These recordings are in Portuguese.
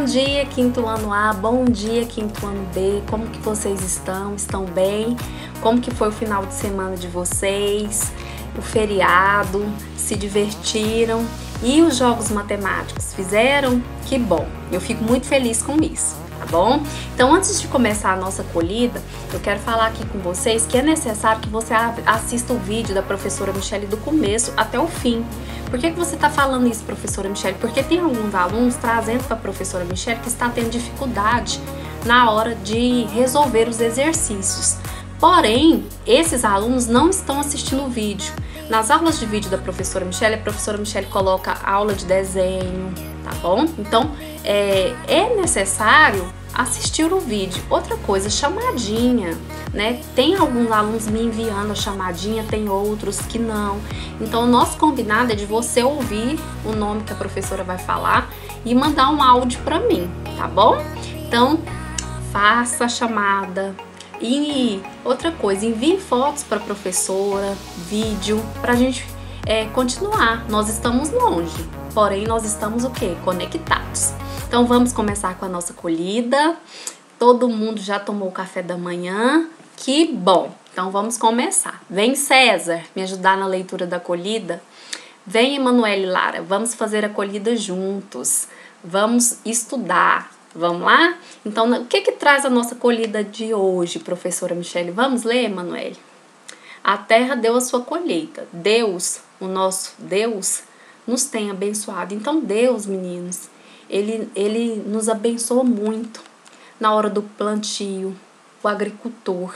dia, quinto ano A, bom dia, quinto ano B, como que vocês estão? Estão bem? Como que foi o final de semana de vocês? O feriado? Se divertiram? E os jogos matemáticos? Fizeram? Que bom! Eu fico muito feliz com isso, tá bom? Então, antes de começar a nossa acolhida, eu quero falar aqui com vocês que é necessário que você assista o vídeo da professora Michele do começo até o fim. Por que você está falando isso, professora Michele? Porque tem alguns alunos trazendo para a professora Michele que está tendo dificuldade na hora de resolver os exercícios. Porém, esses alunos não estão assistindo o vídeo. Nas aulas de vídeo da professora Michele, a professora Michele coloca aula de desenho, tá bom? Então, é necessário assistir o vídeo. Outra coisa, chamadinha, né? Tem alguns alunos me enviando a chamadinha, tem outros que não. Então, o nosso combinado é de você ouvir o nome que a professora vai falar e mandar um áudio para mim, tá bom? Então, faça a chamada. E outra coisa, envie fotos para a professora, vídeo, para a gente continuar. Nós estamos longe, porém nós estamos o quê? Conectados. Então vamos começar com a nossa acolhida. Todo mundo já tomou o café da manhã? Que bom! Então vamos começar. Vem César me ajudar na leitura da acolhida. Vem Emanuele e Lara, vamos fazer a acolhida juntos. Vamos estudar. Vamos lá? Então, o que traz a nossa acolhida de hoje, professora Michele? Vamos ler, Emanuele? A terra deu a sua colheita. Deus, o nosso Deus, nos tem abençoado. Então, Deus, meninos, Ele nos abençoa muito na hora do plantio, o agricultor,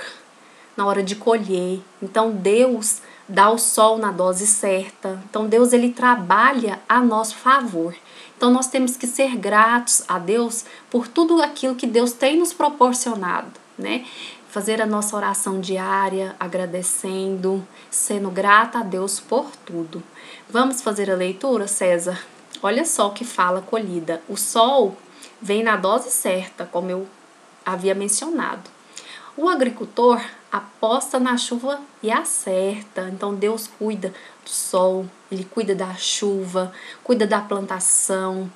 na hora de colher. Então, Deus dá o sol na dose certa. Então, Deus, Ele trabalha a nosso favor. Então, nós temos que ser gratos a Deus por tudo aquilo que Deus tem nos proporcionado, né? Fazer a nossa oração diária, agradecendo, sendo grata a Deus por tudo. Vamos fazer a leitura, César? Olha só o que fala a acolhida. O sol vem na dose certa, como eu havia mencionado. O agricultor aposta na chuva e acerta. Então, Deus cuida do sol, Ele cuida da chuva, cuida da plantação.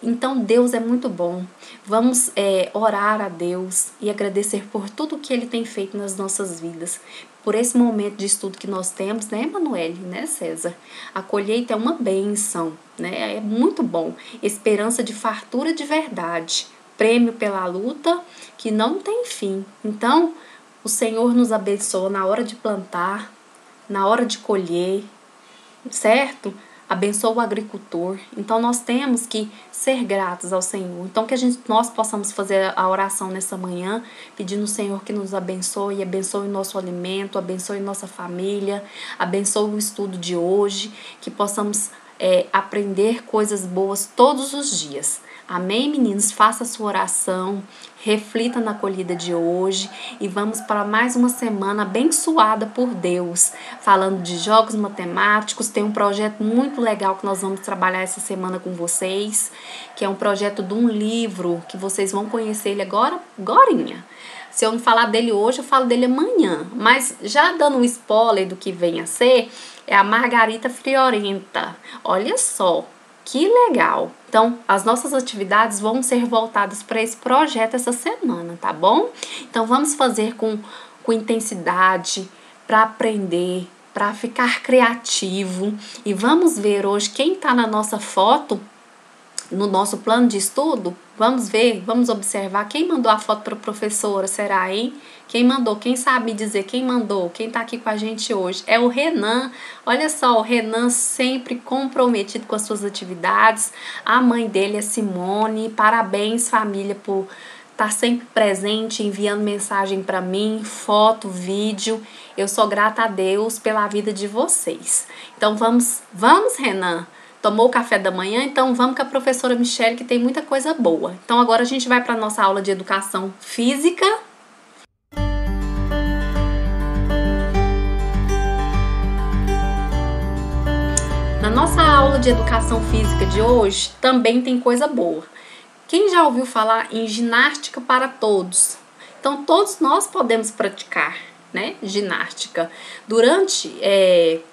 Então, Deus é muito bom. Vamos orar a Deus e agradecer por tudo que Ele tem feito nas nossas vidas. Por esse momento de estudo que nós temos, né, Emanuele, né, César? A colheita é uma bênção, né? É muito bom. Esperança de fartura de verdade. Prêmio pela luta que não tem fim. Então, o Senhor nos abençoa na hora de plantar, na hora de colher, certo? Abençoa o agricultor. Então, nós temos que ser gratos ao Senhor. Então, que nós possamos fazer a oração nessa manhã, pedindo ao Senhor que nos abençoe, abençoe o nosso alimento, abençoe nossa família, abençoe o estudo de hoje, que possamos aprender coisas boas todos os dias. Amém, meninos? Faça a sua oração, reflita na acolhida de hoje e vamos para mais uma semana abençoada por Deus. Falando de jogos matemáticos, tem um projeto muito legal que nós vamos trabalhar essa semana com vocês, que é um projeto de um livro que vocês vão conhecer ele agorinha. Se eu não falar dele hoje, eu falo dele amanhã. Mas já dando um spoiler do que vem a ser, é a Margarita Friorenta. Olha só. Que legal! Então, as nossas atividades vão ser voltadas para esse projeto essa semana, tá bom? Então, vamos fazer com intensidade, para aprender, para ficar criativo. E vamos ver hoje quem está na nossa foto, no nosso plano de estudo. Vamos ver, vamos observar quem mandou a foto para a professora, será, hein? Quem mandou? Quem sabe me dizer quem mandou? Quem tá aqui com a gente hoje? É o Renan. Olha só, o Renan sempre comprometido com as suas atividades. A mãe dele é Simone. Parabéns, família, por estar sempre presente, enviando mensagem para mim, foto, vídeo. Eu sou grata a Deus pela vida de vocês. Então vamos, Renan. Tomou o café da manhã? Então vamos com a professora Michele, que tem muita coisa boa. Então agora a gente vai para a nossa aula de educação física. Na nossa aula de educação física de hoje também tem coisa boa. Quem já ouviu falar em ginástica para todos? Então todos nós podemos praticar. né? Ginástica. Durante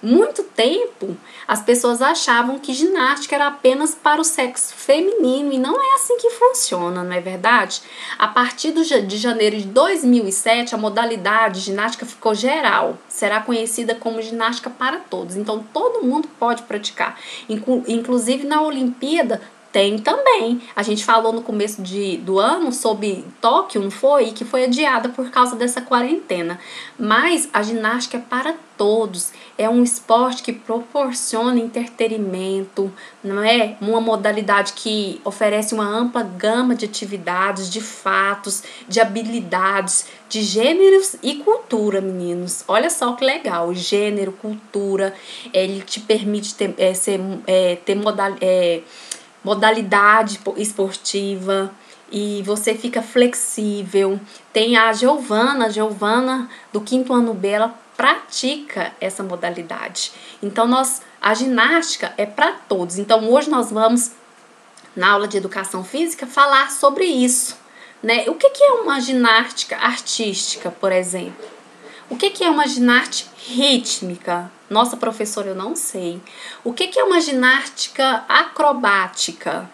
muito tempo, as pessoas achavam que ginástica era apenas para o sexo feminino e não é assim que funciona, não é verdade? A partir de janeiro de 2007, a modalidade ginástica ficou geral. Será conhecida como ginástica para todos. Então, todo mundo pode praticar. Inclusive, na Olimpíada, tem também. A gente falou no começo do ano sobre Tóquio, não foi? Que foi adiada por causa dessa quarentena. Mas a ginástica é para todos. É um esporte que proporciona entretenimento, não é? Uma modalidade que oferece uma ampla gama de atividades, de fatos, de habilidades, de gêneros e cultura, meninos. Olha só que legal. Gênero, cultura, ele te permite ter modalidade esportiva e você fica flexível. Tem a Giovana do 5º ano B, ela pratica essa modalidade. Então, a ginástica é para todos. Então, hoje nós vamos, na aula de educação física, falar sobre isso, né? O que é uma ginástica artística, por exemplo? O que é uma ginástica rítmica? Nossa, professora, eu não sei. O que é uma ginástica acrobática?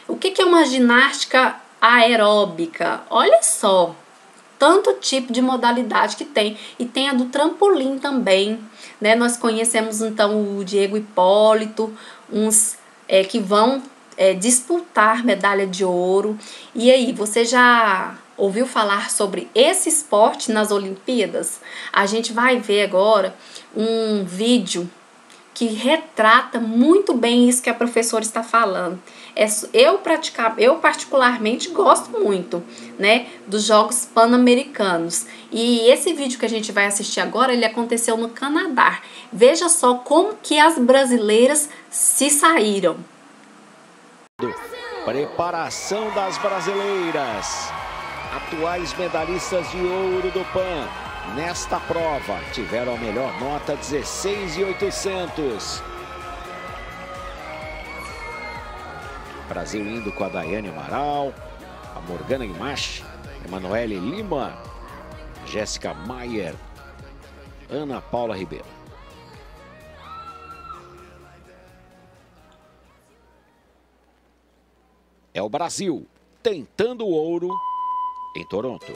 O que é uma ginástica aeróbica? Olha só, tanto tipo de modalidade que tem. E tem a do trampolim também, né? Nós conhecemos, então, o Diego Hipólito, uns que vão disputar medalha de ouro. E aí, você já ouviu falar sobre esse esporte nas Olimpíadas? A gente vai ver agora um vídeo que retrata muito bem isso que a professora está falando. Eu particularmente gosto muito, né, dos Jogos Pan-Americanos. E esse vídeo que a gente vai assistir agora, ele aconteceu no Canadá. Veja só como que as brasileiras se saíram. Preparação das brasileiras, atuais medalhistas de ouro do PAN. Nesta prova, tiveram a melhor nota, 16.800. Brasil indo com a Daiane Amaral, a Morgana Guimarães, Emanuele Lima, Jéssica Maier, Ana Paula Ribeiro. É o Brasil tentando o ouro em Toronto.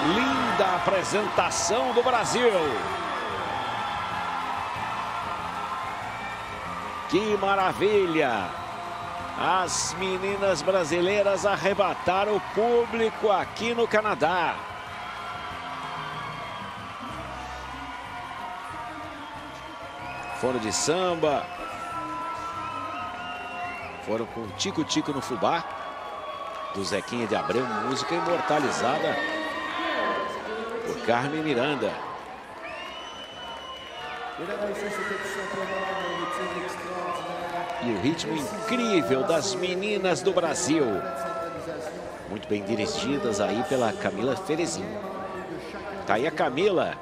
Linda apresentação do Brasil. Que maravilha! As meninas brasileiras arrebataram o público aqui no Canadá. Foram de samba. Foram com Tico-Tico no Fubá, do Zequinha de Abreu, música imortalizada por Carmen Miranda. E o ritmo incrível das meninas do Brasil. Muito bem dirigidas aí pela Camila Ferezin. Tá aí a Camila,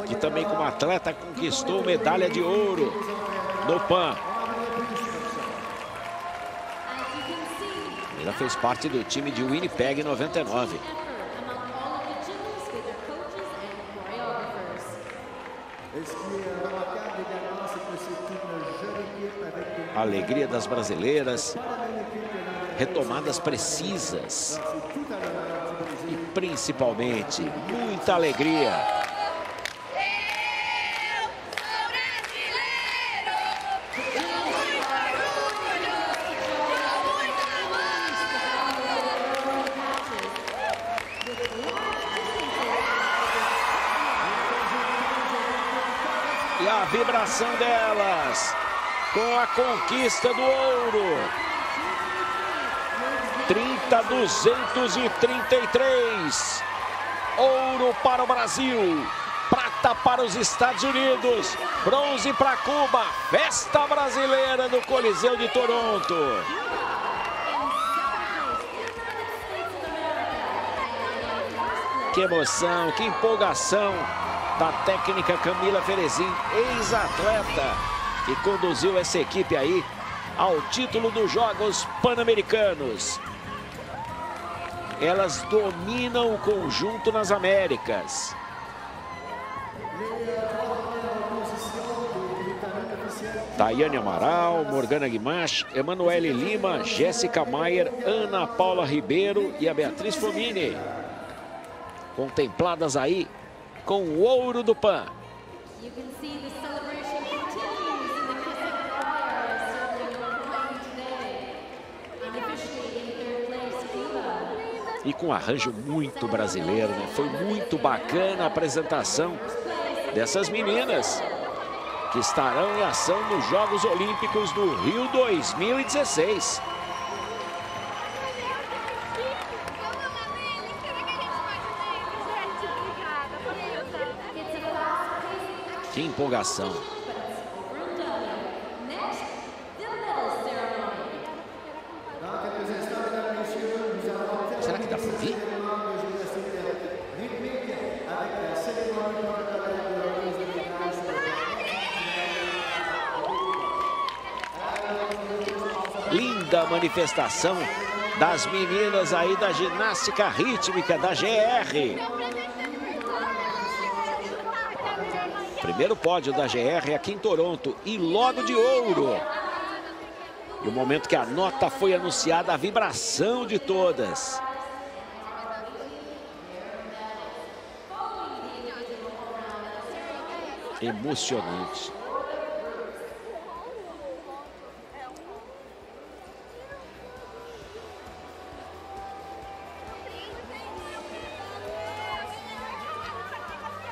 que também como atleta conquistou medalha de ouro no PAN. Ela fez parte do time de Winnipeg 99. A alegria das brasileiras, retomadas precisas e principalmente muita alegria. E a vibração delas com a conquista do ouro. 30.233. Ouro para o Brasil. Prata para os Estados Unidos. Bronze para Cuba. Festa brasileira no Coliseu de Toronto. Que emoção, que empolgação da técnica Camila Ferezin, ex-atleta, que conduziu essa equipe aí ao título dos Jogos Pan-Americanos. Elas dominam o conjunto nas Américas. Tayane Amaral, Morgana Guimarães, Emanuele Lima, Jéssica Maier, Ana Paula Ribeiro e a Beatriz Fomini. Contempladas aí com o ouro do PAN. E com um arranjo muito brasileiro, né? Foi muito bacana a apresentação dessas meninas que estarão em ação nos Jogos Olímpicos do Rio 2016. Que empolgação. Será que dá para ouvir? Linda manifestação das meninas aí da ginástica rítmica da GR. Primeiro pódio da GR aqui em Toronto e logo de ouro. No momento que a nota foi anunciada, a vibração de todas. Emocionante.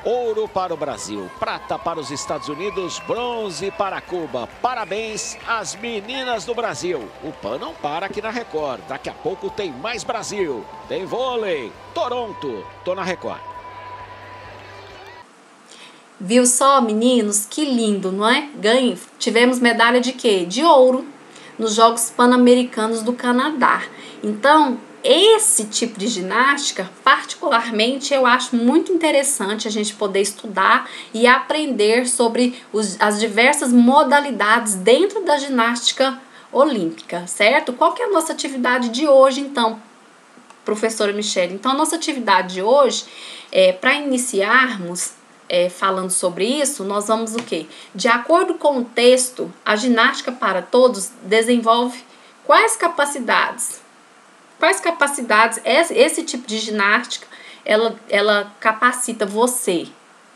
Ouro para o Brasil, prata para os Estados Unidos, bronze para Cuba. Parabéns às meninas do Brasil. O PAN não para aqui na Record. Daqui a pouco tem mais Brasil. Tem vôlei. Toronto. Tô na Record. Viu só, meninos? Que lindo, não é? Tivemos medalha de quê? De ouro nos Jogos Pan-Americanos do Canadá. Então, esse tipo de ginástica, particularmente, eu acho muito interessante a gente poder estudar e aprender sobre as diversas modalidades dentro da ginástica olímpica, certo? Qual que é a nossa atividade de hoje, então, professora Michele? Então, a nossa atividade de hoje, para iniciarmos falando sobre isso, nós vamos o quê? De acordo com o texto, a ginástica para todos desenvolve quais capacidades? Quais capacidades esse tipo de ginástica ela capacita você,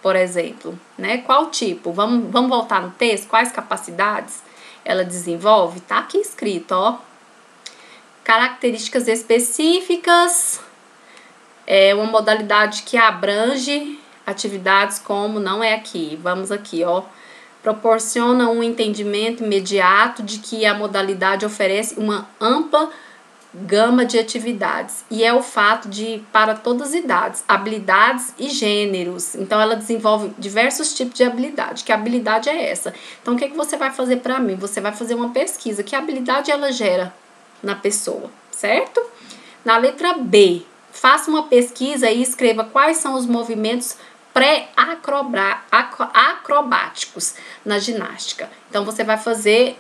por exemplo, né? Qual tipo? Vamos voltar no texto. Quais capacidades ela desenvolve? Tá aqui escrito, ó. Características específicas, uma modalidade que abrange atividades como, não é aqui, vamos aqui, ó. Proporciona um entendimento imediato de que a modalidade oferece uma ampla gama de atividades e é o fato de para todas as idades, habilidades e gêneros. Então ela desenvolve diversos tipos de habilidade. Que habilidade é essa? Então o que você vai fazer para mim? Você vai fazer uma pesquisa. Que habilidade ela gera na pessoa, certo? Na letra B, faça uma pesquisa e escreva quais são os movimentos pré-acrobáticos na ginástica. Então você vai fazer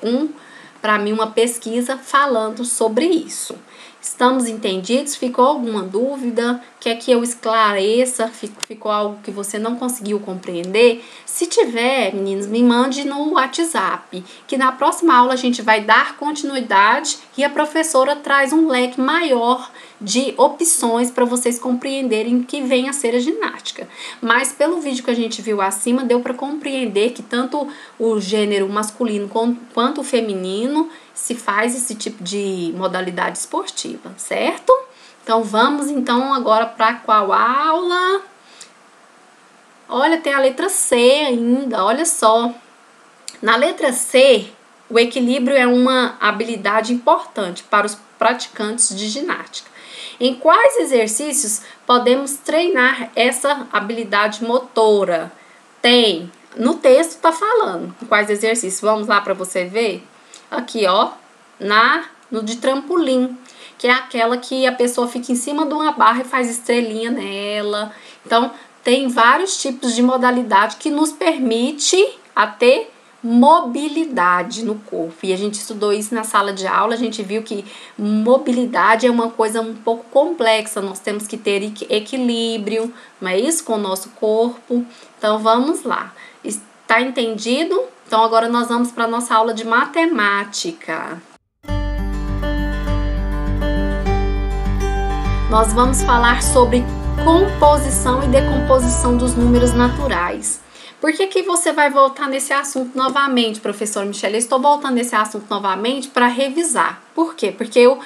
para mim uma pesquisa falando sobre isso. Estamos entendidos? Ficou alguma dúvida? Quer que eu esclareça? Ficou algo que você não conseguiu compreender? Se tiver, meninos, me mande no WhatsApp, que na próxima aula a gente vai dar continuidade e a professora traz um leque maior de opções para vocês compreenderem que vem a ser a ginástica. Mas pelo vídeo que a gente viu acima, deu para compreender que tanto o gênero masculino quanto o feminino se faz esse tipo de modalidade esportiva, certo? Então vamos então agora para qual aula? Olha, tem a letra C ainda, olha só. Na letra C, o equilíbrio é uma habilidade importante para os praticantes de ginástica. Em quais exercícios podemos treinar essa habilidade motora? Tem, no texto tá falando em quais exercícios. Vamos lá para você ver. Aqui, ó, no de trampolim, que é aquela que a pessoa fica em cima de uma barra e faz estrelinha nela. Então, tem vários tipos de modalidade que nos permite a ter mobilidade no corpo. E a gente estudou isso na sala de aula, a gente viu que mobilidade é uma coisa um pouco complexa, nós temos que ter equilíbrio, não é isso? Com o nosso corpo. Então, vamos lá. Está entendido? Então, agora nós vamos para a nossa aula de matemática. Nós vamos falar sobre composição e decomposição dos números naturais. Por que você vai voltar nesse assunto novamente, professor Michele? Eu estou voltando nesse assunto novamente para revisar. Por quê? Porque eu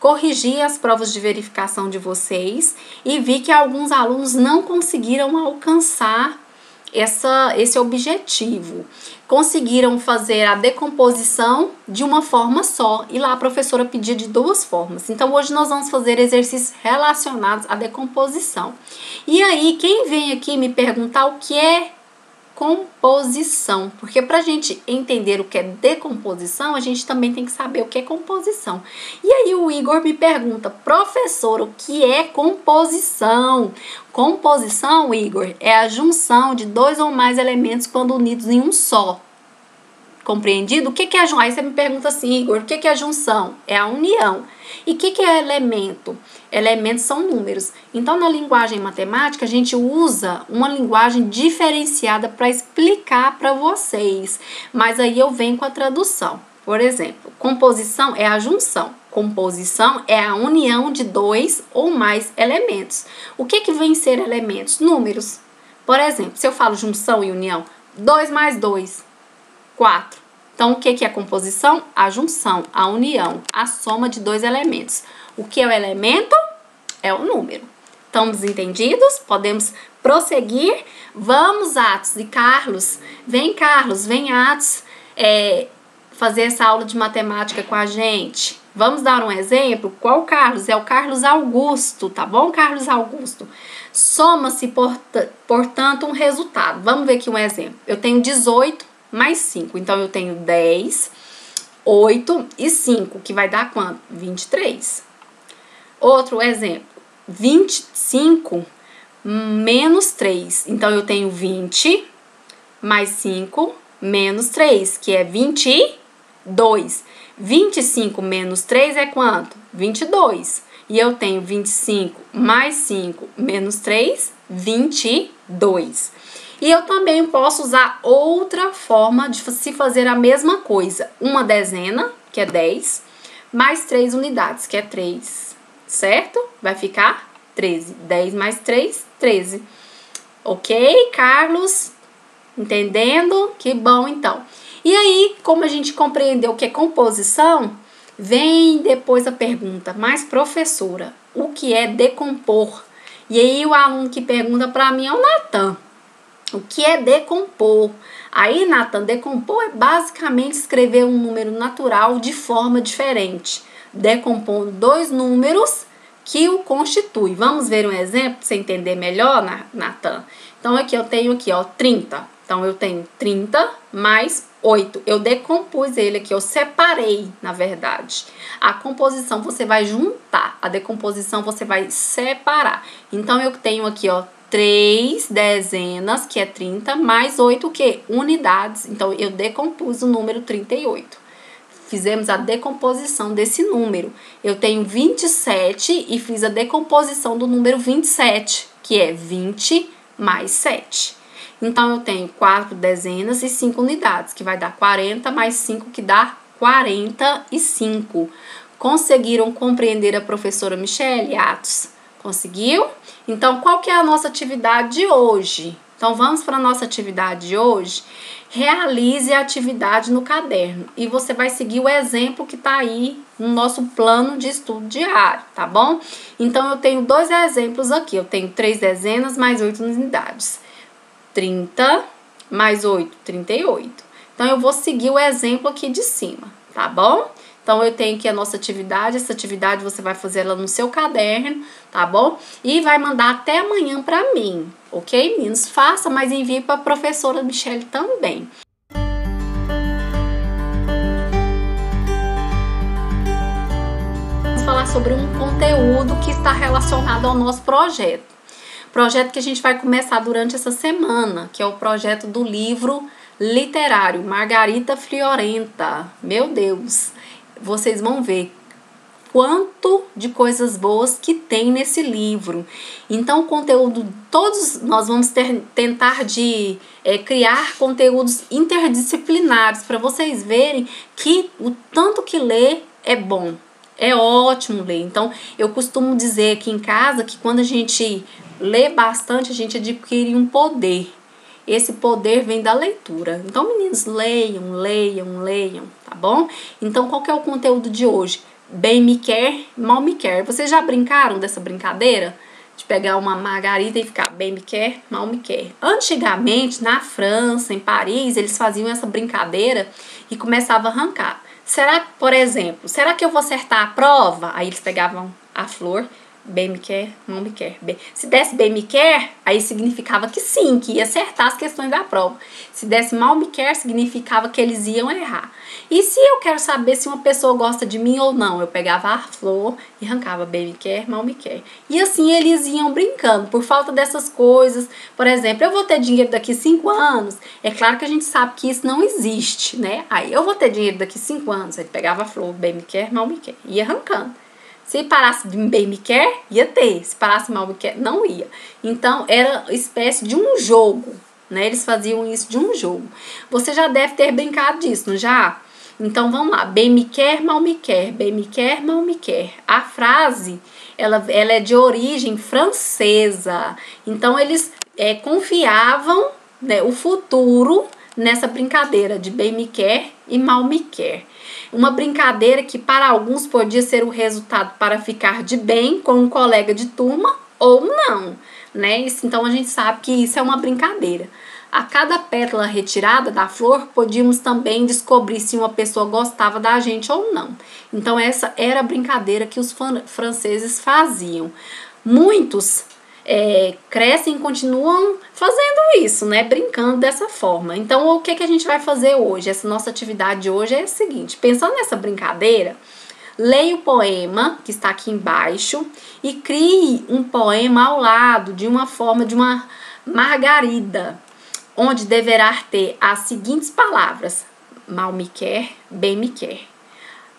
corrigi as provas de verificação de vocês e vi que alguns alunos não conseguiram alcançar esse objetivo. Conseguiram fazer a decomposição de uma forma só e lá a professora pedia de duas formas. Então hoje nós vamos fazer exercícios relacionados à decomposição. E aí quem vem aqui me perguntar o que é composição, porque para a gente entender o que é decomposição, a gente também tem que saber o que é composição. E aí o Igor me pergunta, professor, o que é composição? Composição, Igor, é a junção de dois ou mais elementos quando unidos em um só. Compreendido? O que é a junção? Aí você me pergunta assim, Igor, o que é a junção? É a união. E o que é elemento? Elementos são números. Então, na linguagem matemática, a gente usa uma linguagem diferenciada para explicar para vocês. Mas aí eu venho com a tradução. Por exemplo, composição é a junção. Composição é a união de dois ou mais elementos. O que vem ser elementos? Números. Por exemplo, se eu falo junção e união, 2 mais 2, 4. Então, o que é a composição? A junção, a união, a soma de dois elementos. O que é o elemento? É o número. Estamos entendidos? Podemos prosseguir? Vamos, Atos e Carlos. Vem, Carlos, vem, Atos, fazer essa aula de matemática com a gente. Vamos dar um exemplo? Qual Carlos? É o Carlos Augusto, tá bom, Carlos Augusto? Soma-se, portanto, um resultado. Vamos ver aqui um exemplo. Eu tenho 18 mais 5. Então, eu tenho 10, 8 e 5, que vai dar quanto? 23. Outro exemplo, 25 menos 3. Então, eu tenho 20 mais 5 menos 3, que é 22. 25 menos 3 é quanto? 22. E eu tenho 25 mais 5 menos 3, 22. E eu também posso usar outra forma de se fazer a mesma coisa. Uma dezena, que é 10, mais 3 unidades, que é 3. certo? Vai ficar 13. 10 mais 3, 13. Ok, Carlos? Entendendo? Que bom, então. E aí, como a gente compreendeu o que é composição, vem depois a pergunta, mas professora, o que é decompor? E aí o aluno que pergunta para mim é o Natan. O que é decompor? Aí, Natan, decompor é basicamente escrever um número natural de forma diferente, decompondo dois números que o constituem. Vamos ver um exemplo para você entender melhor, Natan? Então, aqui eu tenho aqui, ó, 30. Então, eu tenho 30 mais 8. Eu decompus ele aqui, eu separei, na verdade. A composição você vai juntar, a decomposição você vai separar. Então, eu tenho aqui, ó, 3 dezenas, que é 30, mais 8, o quê? Unidades. Então, eu decompus o número 38. Fizemos a decomposição desse número. Eu tenho 27 e fiz a decomposição do número 27, que é 20 mais 7. Então, eu tenho 4 dezenas e 5 unidades, que vai dar 40 mais 5, que dá 45. Conseguiram compreender a professora Michele, Atos? Conseguiu? Então, qual que é a nossa atividade de hoje? Então, vamos para a nossa atividade de hoje. Realize a atividade no caderno e você vai seguir o exemplo que está aí no nosso plano de estudo diário, tá bom? Então, eu tenho dois exemplos aqui. Eu tenho 3 dezenas mais 8 unidades. 30 mais 8, 38. Então, eu vou seguir o exemplo aqui de cima, tá bom? Então, eu tenho aqui a nossa atividade. Essa atividade você vai fazer ela no seu caderno, tá bom? E vai mandar até amanhã para mim, ok, meninos? Faça, mas envie para a professora Michele também. Vamos falar sobre um conteúdo que está relacionado ao nosso projeto. Projeto que a gente vai começar durante essa semana, que é o projeto do livro literário Margarita Friorenta. Meu Deus, vocês vão ver quanto de coisas boas que tem nesse livro. Então, o conteúdo, todos nós vamos tentar criar conteúdos interdisciplinares para vocês verem que o tanto que ler é bom. É ótimo ler. Então, eu costumo dizer aqui em casa que quando a gente lê bastante, a gente adquire um poder. Esse poder vem da leitura. Então, meninos, leiam, leiam, leiam, tá bom? Então, qual que é o conteúdo de hoje? Bem me quer, mal me quer. Vocês já brincaram dessa brincadeira? De pegar uma margarita e ficar bem me quer, mal me quer. Antigamente, na França, em Paris, eles faziam essa brincadeira e começavam a arrancar. Será, por exemplo, será que eu vou acertar a prova? Aí eles pegavam a flor, bem me quer, mal me quer. Se desse bem me quer, aí significava que sim, que ia acertar as questões da prova. Se desse mal me quer, significava que eles iam errar. E se eu quero saber se uma pessoa gosta de mim ou não, eu pegava a flor e arrancava bem me quer, mal me quer. E assim eles iam brincando, por falta dessas coisas. Por exemplo, eu vou ter dinheiro daqui 5 anos. É claro que a gente sabe que isso não existe, né? Aí eu vou ter dinheiro daqui 5 anos. Aí pegava a flor, bem me quer, mal me quer. Ia arrancando. Se parasse de bem me quer, ia ter. Se parasse mal me quer, não ia. Então, era espécie de um jogo, né? Eles faziam isso de um jogo. Você já deve ter brincado disso, não já? Então, vamos lá. Bem me quer, mal me quer. Bem me quer, mal me quer. A frase, ela é de origem francesa. Então, eles confiavam, né, o futuro nessa brincadeira de bem me quer e mal me quer. Uma brincadeira que para alguns podia ser o resultado para ficar de bem com um colega de turma ou não, né? Então a gente sabe que isso é uma brincadeira. A cada pétala retirada da flor, podíamos também descobrir se uma pessoa gostava da gente ou não. Então essa era a brincadeira que os franceses faziam. Muitos crescem e continuam fazendo isso, né? Brincando dessa forma. Então, o que a gente vai fazer hoje? Essa nossa atividade de hoje é a seguinte. Pensando nessa brincadeira, leia o poema que está aqui embaixo e crie um poema ao lado de uma forma de uma margarida, onde deverá ter as seguintes palavras: mal me quer, bem me quer,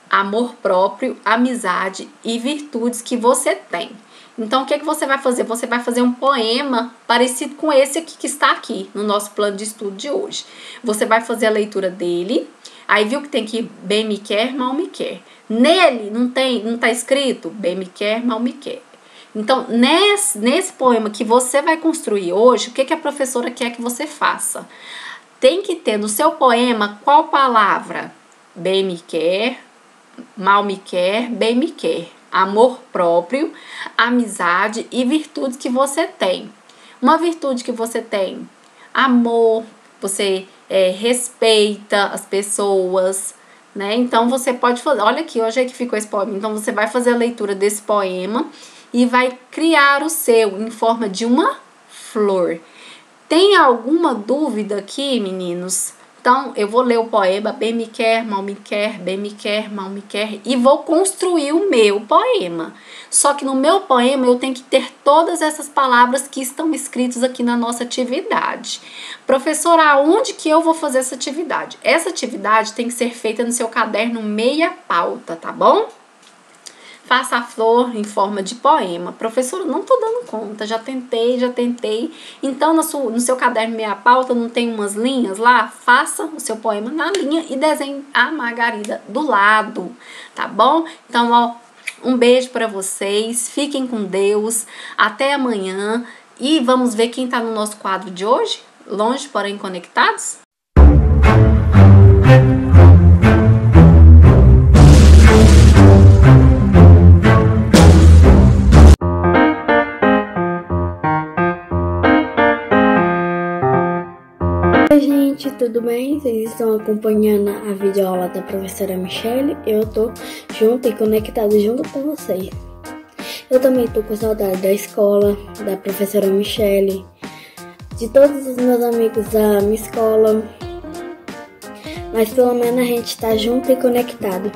amor próprio, amizade e virtudes que você tem. Então, o que você vai fazer? Você vai fazer um poema parecido com esse aqui que está aqui no nosso plano de estudo de hoje. Você vai fazer a leitura dele, Aí viu que tem que bem me quer, mal me quer. Nele não tá escrito bem me quer, mal me quer. Então, nesse poema que você vai construir hoje, o que a professora quer que você faça? Tem que ter no seu poema qual palavra? Bem me quer, mal me quer, bem me quer. Amor próprio, amizade e virtudes que você tem. Uma virtude que você tem, amor, você respeita as pessoas, né? Então, você pode fazer, olha aqui, hoje é que ficou esse poema. Então, você vai fazer a leitura desse poema e vai criar o seu em forma de uma flor. Tem alguma dúvida aqui, meninos? Então, eu vou ler o poema bem me quer, mal me quer, bem me quer, mal me quer e vou construir o meu poema. Só que no meu poema eu tenho que ter todas essas palavras que estão escritas aqui na nossa atividade. Professora, aonde que eu vou fazer essa atividade? Essa atividade tem que ser feita no seu caderno meia pauta, tá bom? Faça a flor em forma de poema. Professora, não tô dando conta, já tentei. Então, no seu caderno meia pauta, não tem umas linhas lá? Faça o seu poema na linha e desenhe a Margarida do lado, tá bom? Então, ó, um beijo para vocês, fiquem com Deus, até amanhã e vamos ver quem tá no nosso quadro de hoje, longe porém conectados? Oi gente, tudo bem? Vocês estão acompanhando a videoaula da professora Michelle? Eu tô junto e conectado junto com vocês. Eu também tô com saudade da escola, da professora Michelle, de todos os meus amigos da minha escola, mas pelo menos a gente tá junto e conectado.